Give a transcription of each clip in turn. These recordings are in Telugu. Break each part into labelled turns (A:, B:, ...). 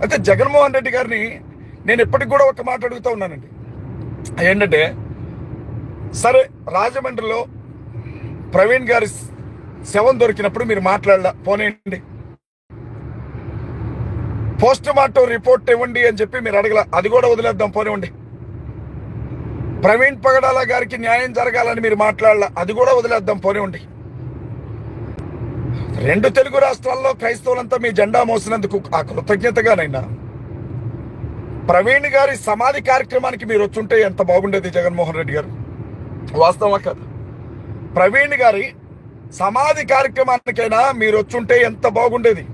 A: అయితే జగన్మోహన్ రెడ్డి గారిని నేను ఎప్పటికి కూడా ఒక మాట అడుగుతూ ఉన్నానండి. ఏంటంటే, సరే రాజమండ్రిలో ప్రవీణ్ గారి శవం దొరికినప్పుడు మీరు మాట్లాడలా, పోనీయండి. పోస్ట్ మార్టం రిపోర్ట్ ఇవ్వండి అని చెప్పి మీరు అడగల, అది కూడా వదిలేద్దాం, పోనివ్వండి. ప్రవీణ్ పగడాల గారికి న్యాయం జరగాలని మీరు మాట్లాడలా, అది కూడా వదిలేద్దాం, పోనివ్వండి. 2 తెలుగు రాష్ట్రాల్లో క్రైస్తవులంతా మీ జెండా మోసినందుకు ఆ కృతజ్ఞతగానైనా ప్రవీణ్ గారి సమాధి కార్యక్రమానికి మీరు వచ్చుంటే ఎంత బాగుండేది జగన్మోహన్ రెడ్డి గారు. వాస్తవమా కాదు? ప్రవీణ్ గారి సమాధి కార్యక్రమానికైనా మీరు వచ్చుంటే ఎంత బాగుండేది.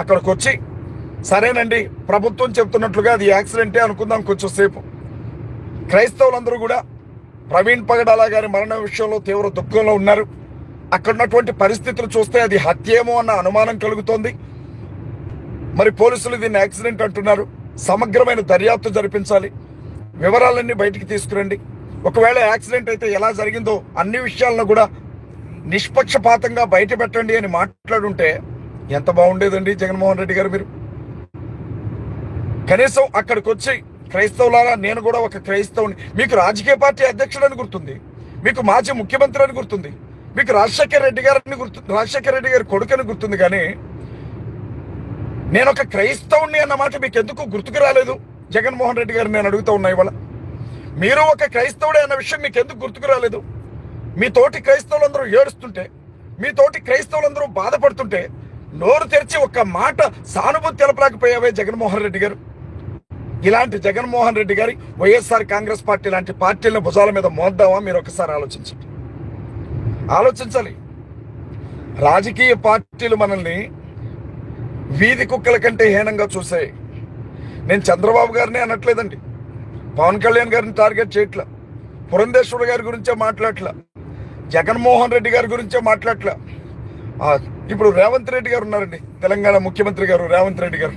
A: అక్కడికి వచ్చి సరేనండి, ప్రభుత్వం చెప్తున్నట్లుగా అది యాక్సిడెంటే అనుకుందాం కొంచెం సేపు. క్రైస్తవులందరూ కూడా ప్రవీణ్ పగడాల గారి మరణ విషయంలో తీవ్ర దుఃఖంలో ఉన్నారు. అక్కడ ఉన్నటువంటి పరిస్థితులు చూస్తే అది హత్యేమో అన్న అనుమానం కలుగుతోంది. మరి పోలీసులు దీన్ని యాక్సిడెంట్ అంటున్నారు. సమగ్రమైన దర్యాప్తు జరిపించాలి, వివరాలన్నీ బయటికి తీసుకురండి. ఒకవేళ యాక్సిడెంట్ అయితే ఎలా జరిగిందో అన్ని విషయాలను కూడా నిష్పక్షపాతంగా బయట పెట్టండి అని మాట్లాడుంటే ఎంత బాగుండేదండి జగన్మోహన్ రెడ్డి గారు. మీరు కనీసం అక్కడికి వచ్చి క్రైస్తవులారా, నేను కూడా ఒక క్రైస్తవుని, మీకు రాజకీయ పార్టీ అధ్యక్షుడు అని గుర్తుంది, మీకు మాజీ ముఖ్యమంత్రి అని గుర్తుంది, మీకు రాజశేఖర రెడ్డి గారి కొడుకని గుర్తుంది, కానీ నేను ఒక క్రైస్తవుని అన్న మాట మీకు ఎందుకు గుర్తుకు రాలేదు జగన్మోహన్ రెడ్డి గారు? నేను అడుగుతూ ఉన్నా ఇవాళ. మీరు ఒక క్రైస్తవుడే అన్న విషయం మీకు ఎందుకు గుర్తుకు రాలేదు? మీ తోటి క్రైస్తవులందరూ ఏడుస్తుంటే, మీ తోటి క్రైస్తవులందరూ బాధపడుతుంటే నోరు తెరిచి ఒక్క మాట సానుభూతి తెలపలేకపోయావే జగన్మోహన్ రెడ్డి గారు. ఇలాంటి జగన్మోహన్ రెడ్డి గారి వైఎస్ఆర్ కాంగ్రెస్ పార్టీ లాంటి పార్టీలను భుజాల మీద మోద్దామా? మీరు ఒకసారి ఆలోచించాలి. రాజకీయ పార్టీలు మనల్ని వీధి కుక్కల కంటే హీనంగా చూసాయి. నేను చంద్రబాబు గారిని అనట్లేదండి, పవన్ కళ్యాణ్ గారిని టార్గెట్ చేయట్లా, పురంధేశ్వర గారి గురించే మాట్లాడట్లా, జగన్మోహన్ రెడ్డి గారి గురించే మాట్లాడట్లా. ఇప్పుడు రేవంత్ రెడ్డి గారు ఉన్నారండి, తెలంగాణ ముఖ్యమంత్రి గారు రేవంత్ రెడ్డి గారు.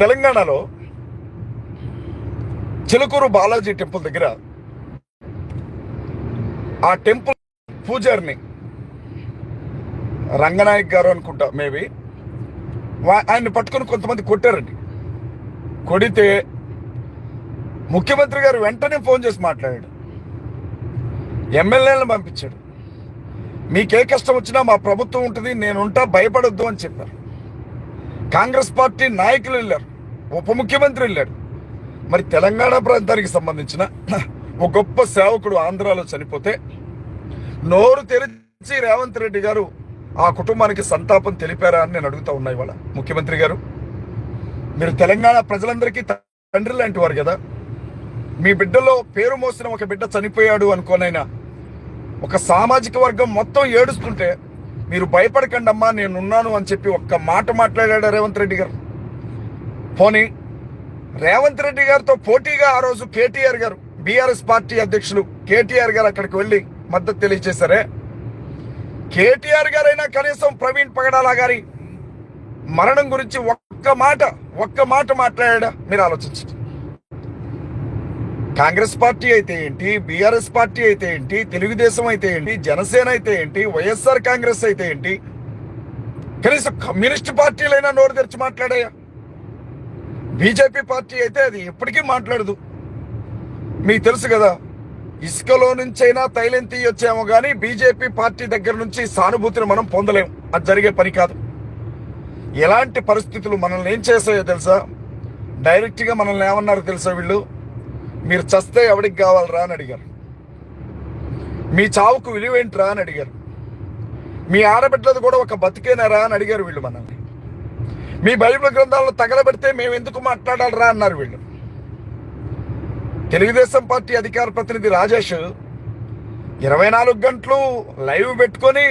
A: తెలంగాణలో చిలుకూరు బాలాజీ టెంపుల్ దగ్గర ఆ టెంపుల్ పూజారిని రంగనాయక్ గారు అనుకుంటా, మేబీ, ఆయన్ని పట్టుకొని కొంతమంది కొట్టారండి. కొడితే ముఖ్యమంత్రి గారు వెంటనే ఫోన్ చేసి మాట్లాడాడు, ఎమ్మెల్యేలను పంపించాడు. మీకే కష్టం వచ్చినా మా ప్రభుత్వం ఉంటుంది, నేనుంటా, భయపడొద్దు అని చెప్పారు. కాంగ్రెస్ పార్టీ నాయకులు వెళ్ళారు, ఉప ముఖ్యమంత్రి వెళ్ళాడు. మరి తెలంగాణ ప్రాంతానికి సంబంధించిన ఒక గొప్ప సేవకుడు ఆంధ్రాలో చనిపోతే నోరు తెరిచి రేవంత్ రెడ్డి గారు ఆ కుటుంబానికి సంతాపం తెలిపారా అని నేను అడుగుతా ఉన్నా ఇవాళ. ముఖ్యమంత్రి గారు, మీరు తెలంగాణ ప్రజలందరికీ తండ్రి లాంటి వారు కదా. మీ బిడ్డలో పేరు మోసిన ఒక బిడ్డ చనిపోయాడు అనుకోనైనా ఒక సామాజిక వర్గం మొత్తం ఏడుస్తుంటే మీరు భయపడకండి అమ్మా, నేనున్నాను అని చెప్పి ఒక్క మాట మాట్లాడాడు రేవంత్ రెడ్డి గారు. పోనీ రేవంత్ రెడ్డి గారితో పోటీగా ఆ రోజు కేటీఆర్ గారు, బీఆర్ఎస్ పార్టీ అధ్యక్షులు కేటీఆర్ గారు అక్కడికి వెళ్ళి మద్దతు తెలియజేశారే. కేటీఆర్ గారైనా కనీసం ప్రవీణ్ పగడాల గారి మరణం గురించి ఒక్క మాట మాట్లాడా? మీరు ఆలోచించండి. కాంగ్రెస్ పార్టీ అయితే ఏంటి, బీఆర్ఎస్ పార్టీ అయితే ఏంటి, తెలుగుదేశం అయితే ఏంటి, జనసేన అయితే ఏంటి, వైఎస్ఆర్ కాంగ్రెస్ అయితే ఏంటి, కనీసం కమ్యూనిస్ట్ పార్టీలైనా నోరు తెరిచి మాట్లాడాయా? బీజేపీ పార్టీ అయితే అది ఎప్పటికీ మాట్లాడదు. మీకు తెలుసు కదా, ఇసుకలో నుంచైనా తైలం తీయొచ్చేమో కానీ బీజేపీ పార్టీ దగ్గర నుంచి సానుభూతిని మనం పొందలేము, అది జరిగే పని కాదు. ఎలాంటి పరిస్థితులు మనల్ని ఏం చేసాయో తెలుసా? డైరెక్ట్గా మనల్ని ఏమన్నారు తెలుసా? వీళ్ళు, మీరు చస్తే ఎవడికి కావాలరా అని అడిగారు, మీ చావుకు విలువేంట్రా అని అడిగారు, మీ ఆడబిడ్డలది కూడా ఒక బతికేనారా అని అడిగారు వీళ్ళు మనల్ని. మీ బైబిల్ గ్రంథాలను తగలబెడితే మేము ఎందుకు మాట్లాడాలరా అన్నారు వీళ్ళు. తెలుగుదేశం పార్టీ అధికార ప్రతినిధి రాజేష్ 24 గంటలు లైవ్ పెట్టుకొని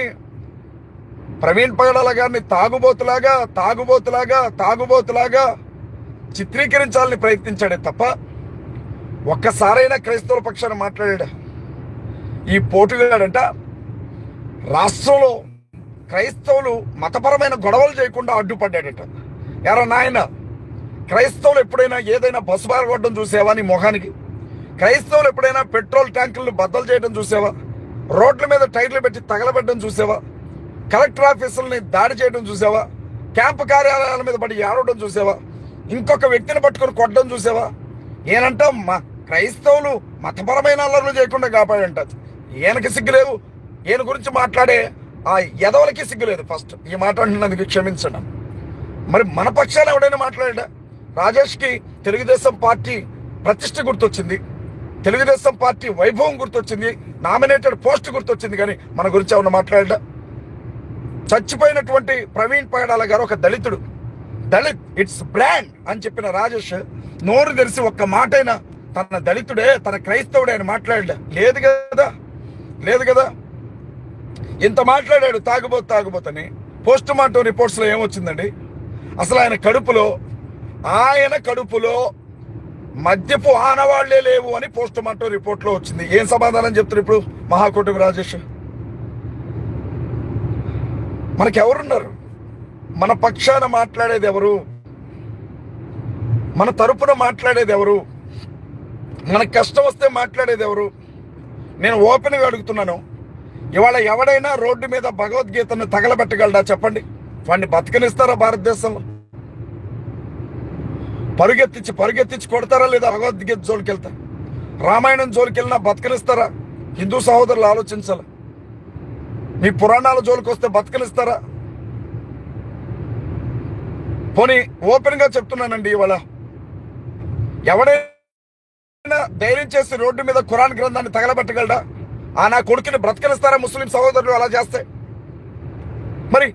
A: ప్రవీణ్ పగడాల గారిని తాగుబోతులాగా చిత్రీకరించాలని ప్రయత్నించాడే తప్ప ఒక్కసారైనా క్రైస్తవుల పక్షాన మాట్లాడా? ఈ పోటుగాడంట రాష్ట్రంలో క్రైస్తవులు మతపరమైన గొడవలు చేయకుండా అడ్డుపడ్డాడట. ఎరా నాయన, క్రైస్తవులు ఎప్పుడైనా ఏదైనా బస్సు బారగొట్టడం చూసావా నీ మొహానికి? క్రైస్తవులు ఎప్పుడైనా పెట్రోల్ ట్యాంకులను బద్దలు చేయడం చూసావా? రోడ్ల మీద టైర్లు పెట్టి తగలబెట్టడం చూసావా? కలెక్టర్ ఆఫీసుల్ని దాడి చేయడం చూసావా? క్యాంపు కార్యాలయాల మీద పడి ఏడవడం చూసావా? ఇంకొక వ్యక్తిని పట్టుకొని కొట్టడం చూసావా? ఏనంట మా క్రైస్తవులు మతపరమైన అల్లర్లు చేయకుండా కాపాడంట. ఈయనకి సిగ్గులేవు, ఈయన గురించి మాట్లాడే ఆ ఎదవలకి సిగ్గులేదు. ఫస్ట్ ఈ మాట అంటున్నందుకు క్షమించడం. మరి మన పక్షాన్ని ఎవడైనా మాట్లాడా? రాజేష్కి తెలుగుదేశం పార్టీ ప్రతిష్ట గుర్తొచ్చింది, తెలుగుదేశం పార్టీ వైభవం గుర్తొచ్చింది, నామినేటెడ్ పోస్ట్ గుర్తొచ్చింది, కానీ మన గురించి ఏమన్నా మాట్లాడా? చచ్చిపోయినటువంటి ప్రవీణ్ పగడాల గారు ఒక దళితుడు, దళిత్ ఇట్స్ బ్రాండ్ అని చెప్పిన రాజేష్ నోరు తెరిచి ఒక్క మాటైనా తన దళితుడే, తన క్రైస్తవుడే అని మాట్లాడా? లేదు కదా, లేదు కదా. ఇంత మాట్లాడాడు తాగుబోతని. Post mortem రిపోర్ట్స్లో ఏమొచ్చిందండి? అసలు ఆయన కడుపులో మద్యపు ఆనవాళ్లే లేవు అని పోస్ట్ మార్టం రిపోర్ట్లో వచ్చింది. ఏం సమాధానం చెప్తారు ఇప్పుడు మహాకూటమి రాజేష్? మనకెవరున్నారు? మన పక్షాన మాట్లాడేది ఎవరు? మన తరపున మాట్లాడేది ఎవరు? మనకు కష్టం వస్తే మాట్లాడేది ఎవరు? నేను ఓపెన్గా అడుగుతున్నాను, ఇవాళ ఎవడైనా రోడ్డు మీద భగవద్గీతను తగలబెట్టగలడా చెప్పండి? వాడిని బతకనిస్తారా భారతదేశంలో? పరుగెత్తించి కొడతారా లేదా? భగవద్గీత జోలికి వెళ్తా, రామాయణం జోలికి వెళ్ళినా బతకనిస్తారా? హిందూ సహోదరులు ఆలోచించాలి. మీ పురాణాల జోలికి వస్తే బతకనిస్తారా? పోనీ ఓపెన్గా చెప్తున్నానండి, ఇవాళ ఎవడైనా ధైర్యం చేసి రోడ్డు మీద ఖురాన్ గ్రంథాన్ని తగలబెట్టగలడా? నా కొడుకుని బ్రతకనిస్తారా ముస్లిం సహోదరులు అలా చేస్తే? మరి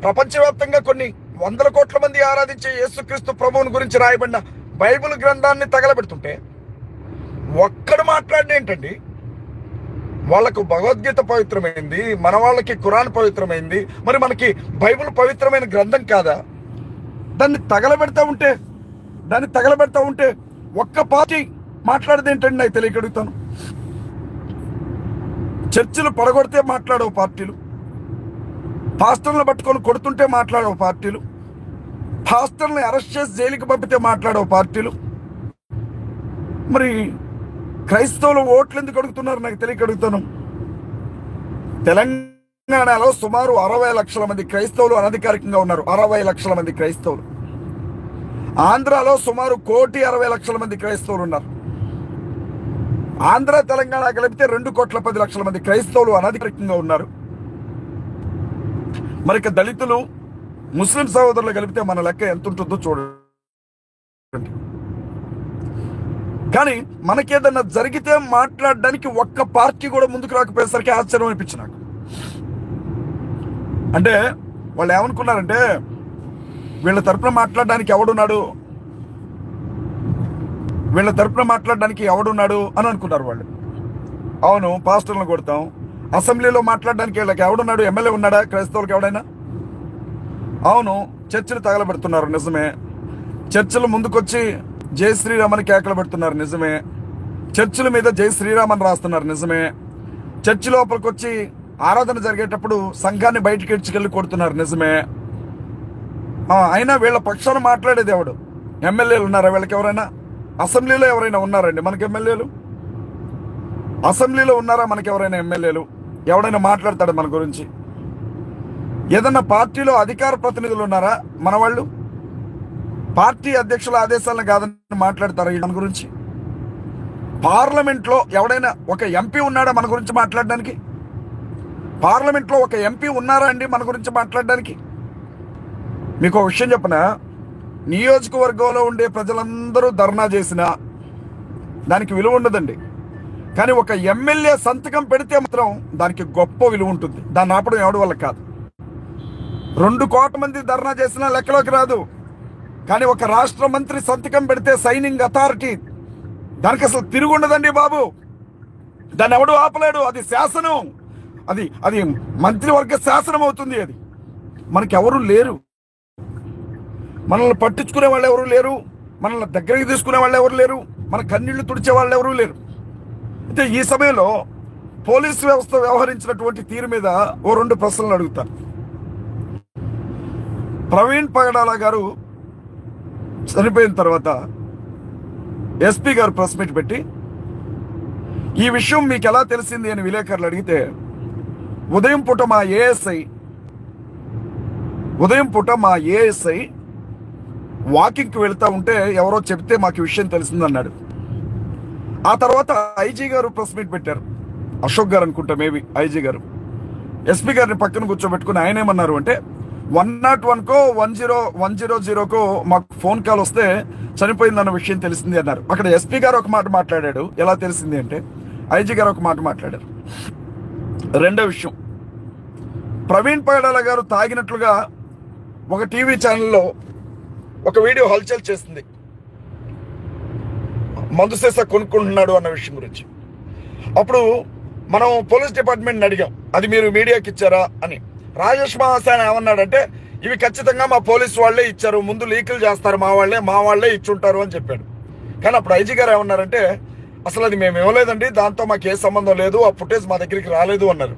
A: ప్రపంచవ్యాప్తంగా కొన్ని 100 కోట్ల మంది ఆరాధించే యేసుక్రీస్తు ప్రభువుని గురించి రాయబడిన బైబిల్ గ్రంథాన్ని తగలబెడుతుంటే ఒక్కడు మాట్లాడిన ఏంటండి? వాళ్ళకు భగవద్గీత పవిత్రమైంది, మన వాళ్ళకి ఖురాన్ పవిత్రమైంది, మరి మనకి బైబిల్ పవిత్రమైన గ్రంథం కాదా? దాన్ని తగలబెడతా ఉంటే ఒక్క పార్టీ మాట్లాడేది ఏంటండి? నాకు తెలియగలుగుతాను. చర్చిలు పడగొడితే మాట్లాడవు పార్టీలు, పాస్టర్లను పట్టుకొని కొడుతుంటే మాట్లాడవు పార్టీలు, పాస్టర్ని అరెస్ట్ చేసి జైలుకి పంపితే మాట్లాడవు పార్టీలు. మరి క్రైస్తవులు ఓట్లు ఎందుకు అడుగుతున్నారు? నాకు తెలియగలుగుతాను. తెలంగాణలో సుమారు 60 లక్షల మంది క్రైస్తవులు అనధికారికంగా ఉన్నారు. 60 లక్షల మంది క్రైస్తవులు. ఆంధ్రాలో సుమారు 1,60,00,000 మంది క్రైస్తవులు ఉన్నారు. ఆంధ్ర తెలంగాణ కలిపితే 2,10,00,000 మంది క్రైస్తవులు అనధికారికంగా ఉన్నారు. మరి ఇక దళితులు, ముస్లిం సహోదరులు కలిపితే మన లెక్క ఎంత ఉంటుందో చూడండి. కానీ మనకేదన్నా జరిగితే మాట్లాడడానికి ఒక్క పార్టీ కూడా ముందుకు రాకపోయేసరికి ఆశ్చర్యం అనిపించి నాకు. అంటే వాళ్ళు ఏమనుకున్నారంటే, వీళ్ళ తరపున మాట్లాడడానికి ఎవడున్నాడు అని అనుకున్నారు వాళ్ళు. అవును, పాస్టర్లను కొడతాం. అసెంబ్లీలో మాట్లాడడానికి వీళ్ళకి ఎవడున్నాడు? ఎమ్మెల్యే ఉన్నాడా క్రైస్తవులకు ఎవడైనా? అవును, చర్చిలు తగలబెడుతున్నారు, నిజమే. చర్చిలు ముందుకొచ్చి జై శ్రీరామ్ అని కేకలు పెడుతున్నారు, నిజమే. చర్చిల మీద జై శ్రీరామ్ అని రాస్తున్నారు, నిజమే. చర్చి లోపలికి వచ్చి ఆరాధన జరిగేటప్పుడు సంఘాన్ని బయటికి ఇడ్చుకెళ్ళి కొడుతున్నారు, నిజమే. అయినా వీళ్ళ పక్షాన మాట్లాడేది ఎవడు? ఎమ్మెల్యేలు ఉన్నారా వీళ్ళకి ఎవరైనా? అసెంబ్లీలో ఎవరైనా ఉన్నారండి మనకి ఎమ్మెల్యేలు? అసెంబ్లీలో ఉన్నారా మనకి ఎవరైనా ఎమ్మెల్యేలు? ఎవడైనా మాట్లాడతాడు మన గురించి? ఏదన్నా పార్టీలో అధికార ప్రతినిధులు ఉన్నారా మన వాళ్ళు? పార్టీ అధ్యక్షుల ఆదేశాలను కాదని మాట్లాడతారా మన గురించి? పార్లమెంట్లో ఎవడైనా ఒక ఎంపీ ఉన్నాడా మన గురించి మాట్లాడడానికి? పార్లమెంట్లో ఒక ఎంపీ ఉన్నారా అండి మన గురించి మాట్లాడడానికి? మీకు ఒక విషయం చెప్పనా, నియోజకవర్గంలో ఉండే ప్రజలందరూ ధర్నా చేసినా దానికి విలువ ఉండదండి. కానీ ఒక ఎమ్మెల్యే సంతకం పెడితే మాత్రం దానికి గొప్ప విలువ ఉంటుంది. దాన్ని ఆపడం ఎవడి వల్ల కాదు. 2 కోట్ల మంది ధర్నా చేసినా లెక్కలోకి రాదు. కానీ ఒక రాష్ట్ర మంత్రి సంతకం పెడితే సైనింగ్ అథారిటీ, దానికి అసలు తిరుగుండదండి బాబు. దాన్ని ఎవడు ఆపలేడు. అది శాసనం, అది మంత్రివర్గ శాసనం అవుతుంది. అది మనకెవరు లేరు, మనల్ని పట్టించుకునే వాళ్ళు ఎవరు లేరు, మనల్ని దగ్గరికి తీసుకునే వాళ్ళు ఎవరు లేరు, మన కన్నీళ్లు తుడిచే వాళ్ళు ఎవరు లేరు. అయితే ఈ సమయంలో పోలీసు వ్యవస్థ వ్యవహరించినటువంటి తీరు మీద ఓ 2 ప్రశ్నలు అడుగుతాను. ప్రవీణ్ పగడాల గారు చనిపోయిన తర్వాత ఎస్పీ గారు ప్రెస్ మీట్ పెట్టి ఈ విషయం మీకు ఎలా తెలిసింది అని విలేకరులు అడిగితే, ఉదయం పూట మా ఏఎస్ఐ ఉదయం పూట మా ఏఎస్ఐ వాకింగ్కి వెళ్తా ఉంటే ఎవరో చెప్తే మాకు ఈ విషయం తెలిసిందన్నాడు. ఆ తర్వాత ఐజీ గారు ప్రెస్ మీట్ పెట్టారు. అశోక్ గారు అనుకుంటా, మేబీ ఐజీ గారు ఎస్పీ గారిని పక్కన కూర్చోబెట్టుకుని ఆయన ఏమన్నారు అంటే 101కో 100కో మాకు ఫోన్ కాల్ వస్తే చనిపోయిందన్న విషయం తెలిసింది అన్నారు. అక్కడ ఎస్పీ గారు ఒక మాట మాట్లాడాడు. ఎలా తెలిసింది అంటే ఐజీ గారు ఒక మాట మాట్లాడారు. రెండో విషయం, ప్రవీణ్ పగడాల గారు తాగినట్లుగా ఒక టీవీ ఛానల్లో ఒక వీడియో హల్చల్ చేసింది, మందు సీసా కొనుక్కుంటున్నాడు అన్న విషయం గురించి. అప్పుడు మనం పోలీస్ డిపార్ట్మెంట్ని అడిగాం, అది మీరు మీడియాకి ఇచ్చారా అని. రాజేష్ మహాశాన్ ఏమన్నాడంటే ఇవి ఖచ్చితంగా మా పోలీసు వాళ్ళే ఇచ్చారు, ముందు లీకులు చేస్తారు మా వాళ్ళే ఇచ్చుంటారు అని చెప్పాడు. కానీ అప్పుడు ఐజీ గారు ఏమన్నారంటే అసలు అది మేము ఇవ్వలేదండి, దాంతో మాకు ఏ సంబంధం లేదు, ఆ ఫుటేజ్ మా దగ్గరికి రాలేదు అన్నారు.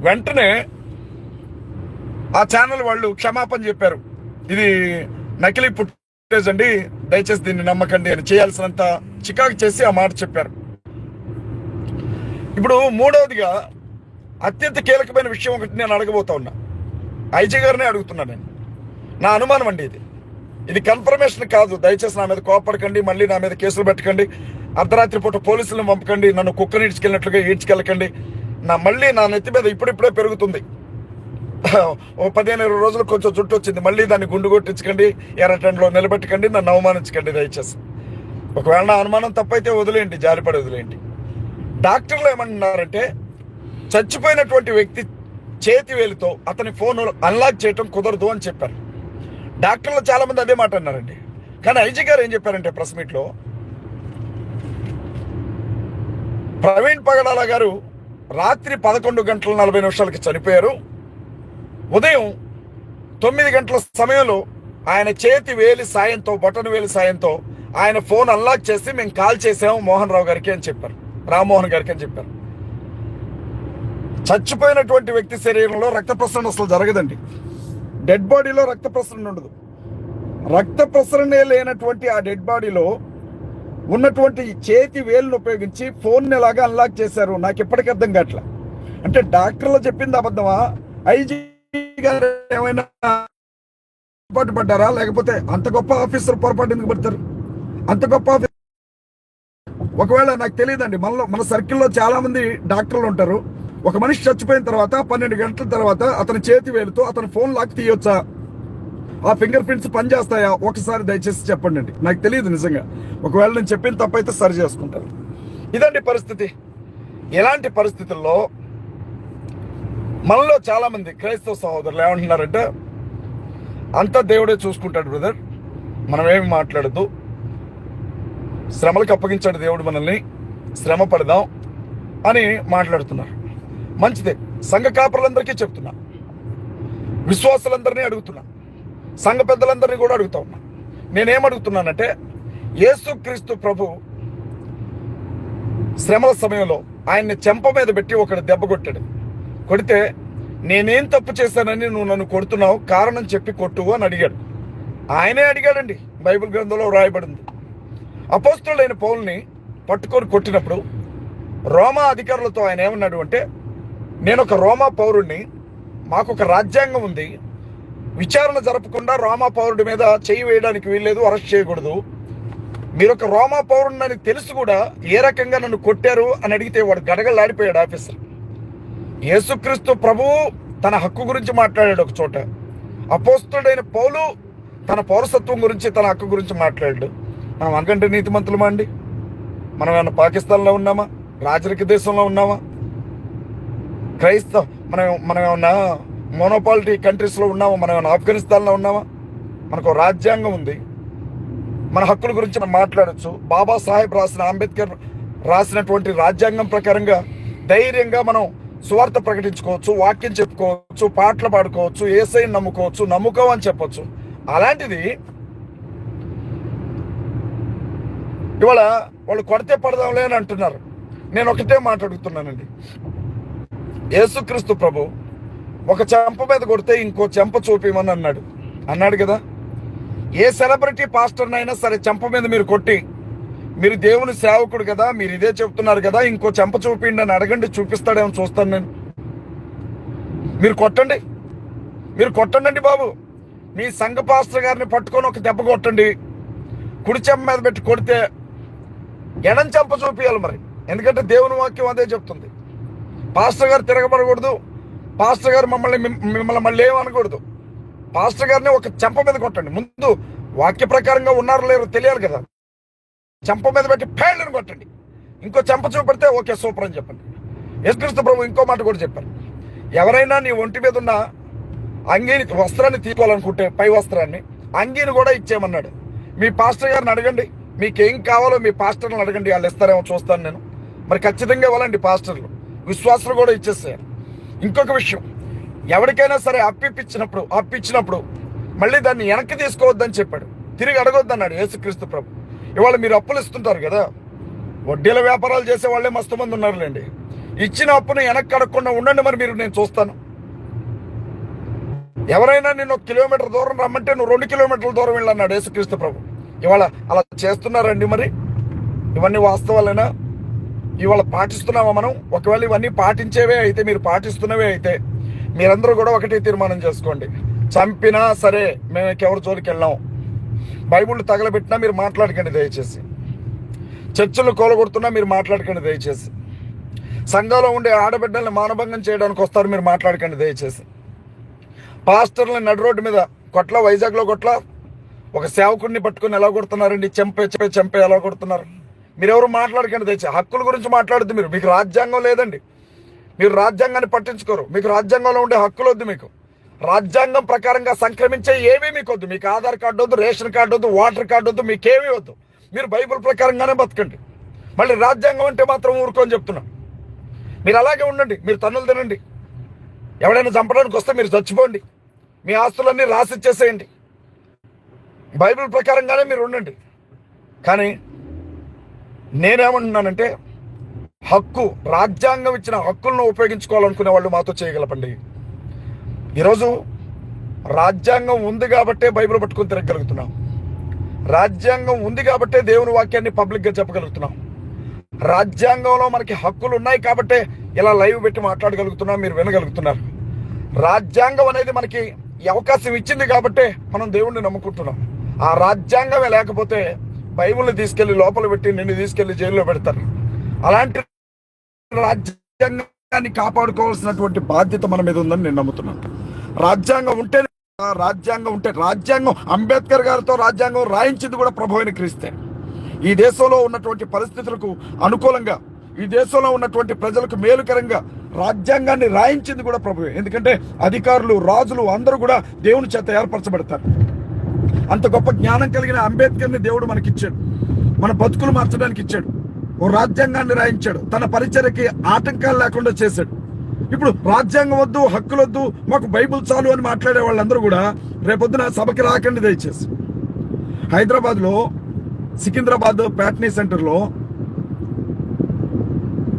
A: వెంటనే ఆ ఛానల్ వాళ్ళు క్షమాపణ చెప్పారు, ఇది నకిలీ ఫుటేజ్ అండి, దయచేసి దీన్ని నమ్మకండి అని చేయాల్సినంత చికాకు చేసి ఆ మాట చెప్పారు. ఇప్పుడు మూడవదిగా అత్యంత కీలకమైన విషయం ఒకటి నేను అడగబోతా ఉన్నా, ఐజీ గారినే అడుగుతున్నాను నేను. నా అనుమానం అండి, ఇది కన్ఫర్మేషన్ కాదు, దయచేసి నా మీద కోపడకండి, మళ్ళీ నా మీద కేసులు పెట్టకండి, అర్ధరాత్రి పూట పోలీసులను పంపకండి, నన్ను కుక్కని ఈడ్చుకెళ్ళినట్లుగా ఈడ్చుకెళ్ళకండి. మళ్ళీ నా నెత్తి మీద ఇప్పుడిప్పుడే పెరుగుతుంది, ఓ 15-20 రోజులు కొంచెం జుట్టు వచ్చింది, మళ్ళీ దాన్ని గుండు కొట్టించకండి, ఎర్రటెండ్లో నిలబెట్టకండి, నన్ను అవమానించకండి దయచేసి. ఒకవేళ నా అనుమానం తప్పైతే వదిలేయండి, జారిపడి వదిలేయండి. డాక్టర్లు ఏమంటున్నారంటే చచ్చిపోయినటువంటి వ్యక్తి చేతి వేలితో అతని ఫోన్ అన్లాక్ చేయటం కుదరదు అని చెప్పారు. డాక్టర్లు చాలా మంది అదే మాట అన్నారండి. కానీ ఐజీ గారు ఏం చెప్పారంటే ప్రెస్ మీట్లో, ప్రవీణ్ పగడాల గారు రాత్రి 11:40 చనిపోయారు, ఉదయం 9 గంటల సమయంలో ఆయన చేతి వేలి సాయంతో, బటన్ వేలి సాయంతో ఆయన ఫోన్ అన్లాక్ చేసి మేము కాల్ చేసాము మోహన్ రావు గారికి అని చెప్పారు, రామ్మోహన్ గారికి అని చెప్పారు. చచ్చిపోయినటువంటి వ్యక్తి శరీరంలో రక్త ప్రసరణ అసలు జరగదండి, డెడ్ బాడీలో రక్త ప్రసరణ ఉండదు. రక్త ప్రసరణే లేనటువంటి ఆ డెడ్ బాడీలో ఉన్నటువంటి చేతి వేలును ఉపయోగించి ఫోన్ ఎలాగా అన్లాక్ చేశారు, నాకు ఎప్పటికీ అర్థం కావట్లా. అంటే డాక్టర్లు చెప్పింది అబద్ధమా, ఐజీ గారు ఏమైనా పొరపాటు పడ్డారా, లేకపోతే అంత గొప్ప ఆఫీసర్ పొరపాటు ఎందుకు పడతారు? అంత గొప్ప ఆఫీసర్ ఒకవేళ నాకు తెలియదండి, మన సర్కిల్లో చాలా మంది డాక్టర్లు ఉంటారు. ఒక మనిషి చచ్చిపోయిన తర్వాత 12 గంటల తర్వాత అతని చేతి వేలుతో అతని ఫోన్ లాక్ తీయొచ్చా, ఆ ఫింగర్ ప్రింట్స్ పనిచేస్తాయా, ఒకసారి దయచేసి చెప్పండి అండి, నాకు తెలియదు నిజంగా. ఒకవేళ నేను చెప్పిన తప్పైతే సరి చేసుకుంటాను. ఇదండి పరిస్థితి. ఇలాంటి పరిస్థితుల్లో మనలో చాలా మంది క్రైస్తవ సహోదరులు ఏమంటున్నారంటే అంతా దేవుడే చూసుకుంటాడు బ్రదర్, మనం ఏమి మాట్లాడద్దు, శ్రమలకు అప్పగించాడు దేవుడు మనల్ని, శ్రమ పడదాం అని మాట్లాడుతున్నారు. మంచిదే, సంఘ కాపరులందరికీ చెప్తున్నా, విశ్వాసులందరినీ అడుగుతున్నా, సంఘ పెద్దలందరినీ కూడా అడుగుతా ఉన్నా. నేనేమడుగుతున్నానంటే యేసుక్రీస్తు ప్రభు శ్రమల సమయంలో ఆయన్ని చెంప మీద పెట్టి ఒకడు దెబ్బ కొట్టాడు. కొడితే నేనేం తప్పు చేశానని నువ్వు నన్ను కొడుతున్నావు, కారణం చెప్పి కొట్టు అని అడిగాడు. ఆయనే అడిగాడండి, బైబిల్ గ్రంథంలో రాయబడింది. అపోస్తలుడైన పౌలుని పట్టుకొని కొట్టినప్పుడు రోమా అధికారులతో ఆయన ఏమన్నాడు అంటే, నేను ఒక రోమా పౌరుడిని, మాకు ఒక రాజ్యాంగం ఉంది, విచారణ జరపకుండా రోమా పౌరుడి మీద చేయి వేయడానికి వీల్లేదు, అరెస్ట్ చేయకూడదు, మీరు ఒక రోమా పౌరుడిని తెలుసు కూడా ఏ రకంగా నన్ను కొట్టారు అని అడిగితే వాడు గడగలాడిపోయాడు ఆఫీసర్. యేసుక్రీస్తు ప్రభువు తన హక్కు గురించి మాట్లాడాడు ఒక చోట, అపోస్తలుడైన పౌలు తన పౌరసత్వం గురించి, తన హక్కు గురించి మాట్లాడాడు. మనం అంకంటే నీతిమంతులమా అండి? మనం ఏమన్నా పాకిస్తాన్లో ఉన్నామా, రాజరిక దేశంలో ఉన్నామా, మనం ఏమన్నా మోనోపాలిటీ కంట్రీస్లో ఉన్నామా, మనం ఏమన్నా ఆఫ్ఘనిస్తాన్లో ఉన్నామా? మనకు రాజ్యాంగం ఉంది, మన హక్కుల గురించి మనం మాట్లాడచ్చు. బాబాసాహెబ్ అంబేద్కర్ రాసినటువంటి రాజ్యాంగం ప్రకారంగా ధైర్యంగా మనం సువార్త ప్రకటించుకోవచ్చు, వాక్యం చెప్పుకోవచ్చు, పాటలు పాడుకోవచ్చు, యేసయ్యని నమ్ముకోవచ్చు, నమ్ముకోవని చెప్పొచ్చు. అలాంటిది ఇవాళ వాళ్ళు కొడితే పడదాంలే అని అంటున్నారు. నేను ఒకటే మాట్లాడుతున్నానండి, యేసుక్రీస్తు ప్రభు ఒక చెంప మీద కొడితే ఇంకో చెంప చూపిమని అన్నాడు కదా. ఏ సెలబ్రిటీ పాస్టర్నైనా సరే చెంప మీద మీరు కొట్టి, మీరు దేవుని సేవకుడు కదా, మీరు ఇదే చెప్తున్నారు కదా, ఇంకో చెంప చూపిండి అని అడగండి, చూపిస్తాడేమో చూస్తాను నేను. మీరు కొట్టండి బాబు, మీ సంఘ పాస్టర్ గారిని పట్టుకొని ఒక దెబ్బ కొట్టండి, కుడి చెంప మీద పెట్టి కొడితే ఎడం చెంప చూపించాలి మరి. ఎందుకంటే దేవుని వాక్యం అదే చెప్తుంది. పాస్టర్ గారు తిరగబడకూడదు, పాస్టర్ గారు మిమ్మల్ని మళ్ళీ ఏమనకూడదు. పాస్టర్ గారిని ఒక చెంప మీద కొట్టండి. ముందు వాక్య ప్రకారంగా ఉన్నారో లేరో తెలియాలి కదా. చెంప మీద పెట్టి పేళ్ళని కొట్టండి. ఇంకో చెంప చూపెడితే ఓకే సూపర్ అని చెప్పండి. యేసుక్రీస్తు ప్రభు ఇంకో మాట కూడా చెప్పారు, ఎవరైనా నీ ఒంటి మీద ఉన్న అంగీని వస్త్రాన్ని తీసుకోవాలనుకుంటే పై వస్త్రాన్ని అంగీని కూడా ఇచ్చేయమన్నాడు. మీ పాస్టర్ గారిని అడగండి, మీకేం కావాలో మీ పాస్టర్ని అడగండి, వాళ్ళు ఇస్తారేమో చూస్తాను నేను. మరి ఖచ్చితంగా ఇవ్వాలండి పాస్టర్లు, విశ్వాసులు కూడా ఇచ్చేస్తారు. ఇంకొక విషయం, ఎవరికైనా సరే అప్పిచ్చినప్పుడు మళ్ళీ దాన్ని వెనక్కి తీసుకోవద్దని చెప్పాడు, తిరిగి అడగొద్దన్నాడు యేసుక్రీస్తు ప్రభు. ఇవాళ మీరు అప్పులు ఇస్తుంటారు కదా, వడ్డీల వ్యాపారాలు చేసే వాళ్ళే మస్తు మంది ఉన్నారులేండి. ఇచ్చిన అప్పును వెనక్కి అడగకుండా ఉండండి, మరి మీరు నేను చూస్తాను. ఎవరైనా నిన్ను 1 కిలోమీటర్ దూరం రమ్మంటే నువ్వు 2 కిలోమీటర్ల దూరం వెళ్ళన్నాడు యేసుక్రీస్తు ప్రభు. ఇవాళ అలా చేస్తున్నారండి. మరి ఇవన్నీ వాస్తవాలేనా? ఇవాళ పాటిస్తున్నామా మనం? ఒకవేళ ఇవన్నీ పాటించేవే అయితే, మీరు పాటిస్తున్నవే అయితే మీరందరూ కూడా ఒకటే తీర్మానం చేసుకోండి, చంపినా సరే మేము ఎవరి జోలికి వెళ్ళాం. బైబుల్ తగలబెట్టినా మీరు మాట్లాడకండి దయచేసి. చర్చలు కూలగొడుతున్నా మీరు మాట్లాడకండి దయచేసి. సంఘంలో ఉండే ఆడబిడ్డల్ని మానభంగం చేయడానికి వస్తారు, మీరు మాట్లాడకండి దయచేసి. పాస్టర్లని నడు రోడ్డు మీద కొట్ల, వైజాగ్లో కొట్ల ఒక సేవకుడిని పట్టుకుని ఎలా కొడుతున్నారండి, చెంపే ఎలా కొడుతున్నారు. మీరెవరు మాట్లాడకండి దయచేసి. హక్కుల గురించి మాట్లాడద్దు మీరు. మీకు రాజ్యాంగం లేదండి, మీరు రాజ్యాంగాన్ని పట్టించుకోరు. మీకు రాజ్యాంగంలో ఉండే హక్కులు వద్దు. మీకు రాజ్యాంగం ప్రకారంగా సంక్రమించే ఏమీ మీకు వద్దు. మీకు ఆధార్ కార్డు వద్దు, రేషన్ కార్డు వద్దు, వాటర్ కార్డు వద్దు, మీకేమీ వద్దు. మీరు బైబిల్ ప్రకారంగానే బతకండి. మళ్ళీ రాజ్యాంగం అంటే మాత్రం ఊరుకోని చెప్తున్నా. మీరు అలాగే ఉండండి, మీరు తన్నులు తినండి. ఎవడైనా చంపడానికి వస్తే మీరు చచ్చిపోండి, మీ ఆస్తులన్నీ రాసిచ్చేసేయండి. బైబిల్ ప్రకారంగానే మీరు ఉండండి. కానీ నేనేమంటున్నానంటే, హక్కు, రాజ్యాంగం ఇచ్చిన హక్కులను ఉపయోగించుకోవాలనుకునే వాళ్ళు మాతో చేయగలపండి. ఈరోజు రాజ్యాంగం ఉంది కాబట్టే బైబిల్ పట్టుకుని తిరగలుగుతున్నాం. రాజ్యాంగం ఉంది కాబట్టే దేవుని వాక్యాన్ని పబ్లిక్గా చెప్పగలుగుతున్నాం. రాజ్యాంగంలో మనకి హక్కులు ఉన్నాయి కాబట్టే ఇలా లైవ్ పెట్టి మాట్లాడగలుగుతున్నాం, మీరు వినగలుగుతున్నారు. రాజ్యాంగం అనేది మనకి అవకాశం ఇచ్చింది కాబట్టే మనం దేవుణ్ణి నమ్ముకుంటున్నాం. ఆ రాజ్యాంగమే లేకపోతే బైబిల్ని తీసుకెళ్లి లోపల పెట్టి నిన్ను తీసుకెళ్లి జైల్లో పెడతారు. అలాంటి రాజ్యాంగాన్ని కాపాడుకోవాల్సినటువంటి బాధ్యత మన మీద ఉందని నేను నమ్ముతున్నాను. రాజ్యాంగం ఉంటే రాజ్యాంగం అంబేద్కర్ గారితో రాజ్యాంగం రాయించింది కూడా ప్రభువైన క్రీస్తే. ఈ దేశంలో ఉన్నటువంటి పరిస్థితులకు అనుకూలంగా, ఈ దేశంలో ఉన్నటువంటి ప్రజలకు మేలుకరంగా రాజ్యాంగాన్ని రాయించింది కూడా ప్రభువే. ఎందుకంటే అధికారులు, రాజులు అందరూ కూడా దేవుని చేత ఏర్పరచబడతారు. అంత గొప్ప జ్ఞానం కలిగిన అంబేద్కర్ని దేవుడు మనకిచ్చాడు, మన బతుకులు మార్చడానికి ఇచ్చాడు. ఓ రాజ్యాంగాన్ని రాయించాడు, తన పరిచర్యకి ఆటంకాలు లేకుండా చేశాడు. ఇప్పుడు రాజ్యాంగం వద్దు, హక్కులు వద్దు, మాకు బైబిల్ చాలు అని మాట్లాడే వాళ్ళందరూ కూడా రేపొద్దున సభకి రాకండి దయచేసి. హైదరాబాద్లో సికింద్రాబాద్ ప్యాట్నీ సెంటర్లో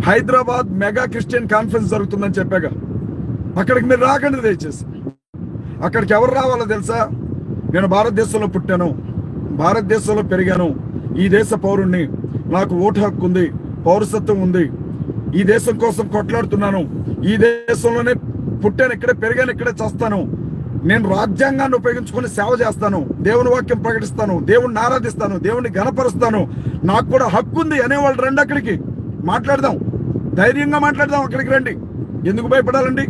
A: హైదరాబాద్ మెగా క్రిస్టియన్ కాన్ఫరెన్స్ జరుగుతుందని చెప్పాగా, అక్కడికి మీరు రాకండి దయచేసి. అక్కడికి ఎవరు రావాలో తెలుసా? నేను భారతదేశంలో పుట్టాను, భారతదేశంలో పెరిగాను, ఈ దేశ పౌరుణ్ణి, నాకు ఓటు హక్కు ఉంది, పౌరసత్వం ఉంది, ఈ దేశం కోసం కొట్లాడుతున్నాను, ఈ దేశంలోనే పుట్టాను, ఇక్కడే పెరిగాను, ఇక్కడే చేస్తాను, నేను రాజ్యాంగాన్ని ఉపయోగించుకొని సేవ చేస్తాను, దేవుని వాక్యం ప్రకటిస్తాను, దేవుణ్ణి ఆరాధిస్తాను, దేవుణ్ణి ఘనపరుస్తాను, నాకు కూడా హక్కు ఉంది అనేవాళ్ళు రండి, అక్కడికి మాట్లాడదాం, ధైర్యంగా మాట్లాడదాం. అక్కడికి రండి, ఎందుకు భయపడాలండి?